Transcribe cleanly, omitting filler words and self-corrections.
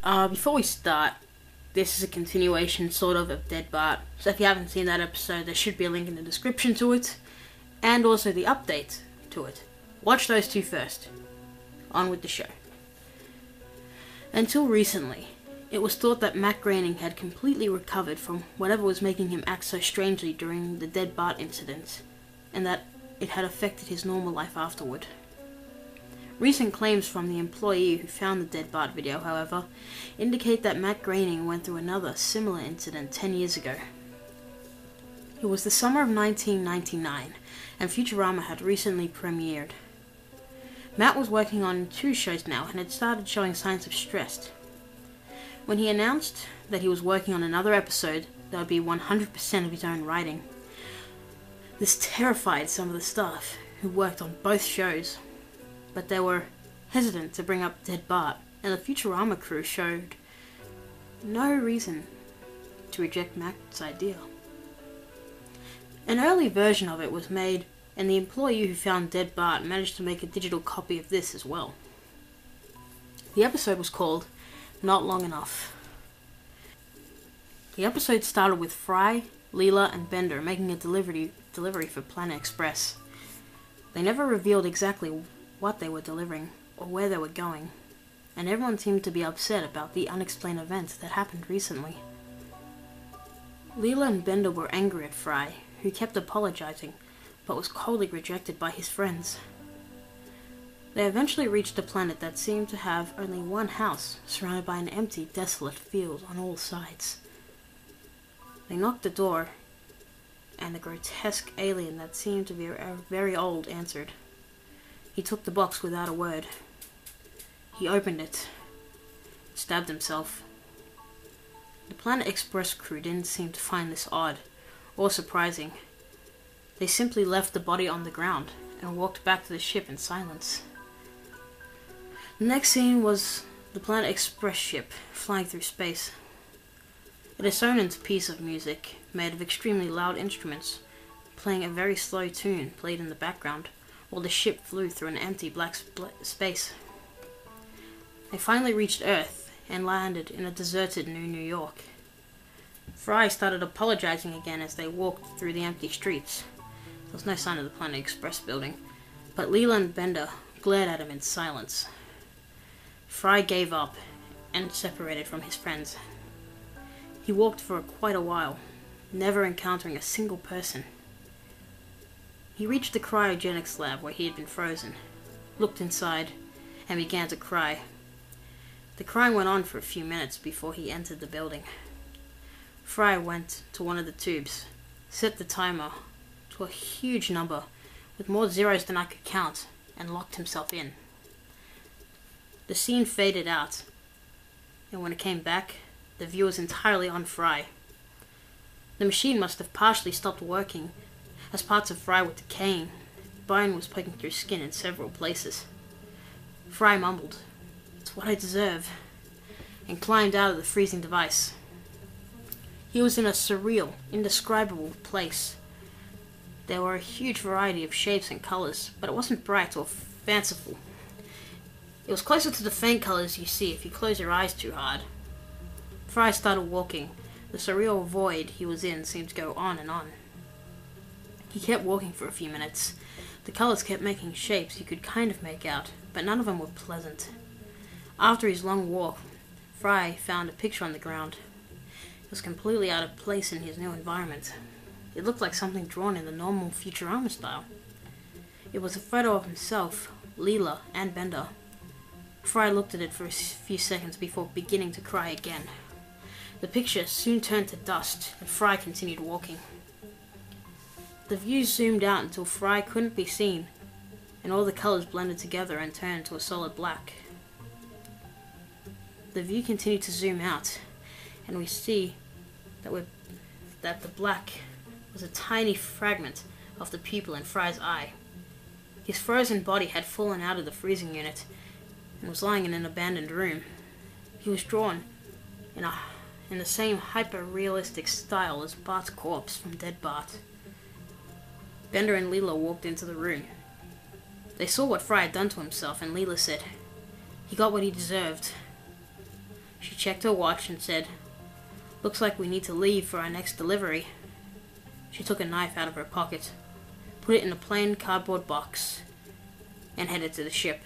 Before we start, this is a continuation, sort of Dead Bart. So if you haven't seen that episode, there should be a link in the description to it, and also the update to it. Watch those two first. On with the show. Until recently, it was thought that Matt Groening had completely recovered from whatever was making him act so strangely during the Dead Bart incident, and that it had affected his normal life afterward. Recent claims from the employee who found the Dead Bart video, however, indicate that Matt Groening went through another similar incident 10 years ago. It was the summer of 1999, and Futurama had recently premiered. Matt was working on 2 shows now and had started showing signs of stress. When he announced that he was working on another episode that would be 100% of his own writing, this terrified some of the staff who worked on both shows. But they were hesitant to bring up Dead Bart, and the Futurama crew showed no reason to reject Matt's idea. An early version of it was made, and the employee who found Dead Bart managed to make a digital copy of this as well. The episode was called Not Long Enough. The episode started with Fry, Leela, and Bender making a delivery for Planet Express. They never revealed exactly what they were delivering or where they were going, and everyone seemed to be upset about the unexplained events that happened recently. Leela and Bender were angry at Fry, who kept apologizing, but was coldly rejected by his friends. They eventually reached a planet that seemed to have only one house, surrounded by an empty, desolate field on all sides. They knocked the door, and a grotesque alien that seemed to be very old answered. He took the box without a word. He opened it, stabbed himself. The Planet Express crew didn't seem to find this odd or surprising. They simply left the body on the ground and walked back to the ship in silence. The next scene was the Planet Express ship flying through space. A dissonant piece of music made of extremely loud instruments, playing a very slow tune, played in the background, while the ship flew through an empty black space. They finally reached Earth and landed in a deserted New York. Fry started apologizing again as they walked through the empty streets. There was no sign of the Planet Express building, but Leela and Bender glared at him in silence. Fry gave up and separated from his friends. He walked for quite a while, never encountering a single person. He reached the cryogenics lab where he had been frozen, looked inside, and began to cry. The crying went on for a few minutes before he entered the building. Fry went to one of the tubes, set the timer to a huge number with more zeros than I could count, and locked himself in. The scene faded out, and when it came back, the view was entirely on Fry. The machine must have partially stopped working, as parts of Fry were decaying. Bone was poking through skin in several places. Fry mumbled, "It's what I deserve," and climbed out of the freezing device. He was in a surreal, indescribable place. There were a huge variety of shapes and colors, but it wasn't bright or fanciful. It was closer to the faint colors you see if you close your eyes too hard. Fry started walking. The surreal void he was in seemed to go on and on. He kept walking for a few minutes. The colors kept making shapes you could kind of make out, but none of them were pleasant. After his long walk, Fry found a picture on the ground. It was completely out of place in his new environment. It looked like something drawn in the normal Futurama style. It was a photo of himself, Leela, and Bender. Fry looked at it for a few seconds before beginning to cry again. The picture soon turned to dust, and Fry continued walking. The view zoomed out until Fry couldn't be seen, and all the colors blended together and turned to a solid black. The view continued to zoom out, and we see that the black was a tiny fragment of the pupil in Fry's eye. His frozen body had fallen out of the freezing unit and was lying in an abandoned room. He was drawn in the same hyper-realistic style as Bart's corpse from Dead Bart. Bender and Leela walked into the room. They saw what Fry had done to himself, and Leela said, "He got what he deserved." She She checked her watch and said, "Looks like we need to leave for our next delivery." She took a knife out of her pocket, put it in a plain cardboard box, and headed to the ship.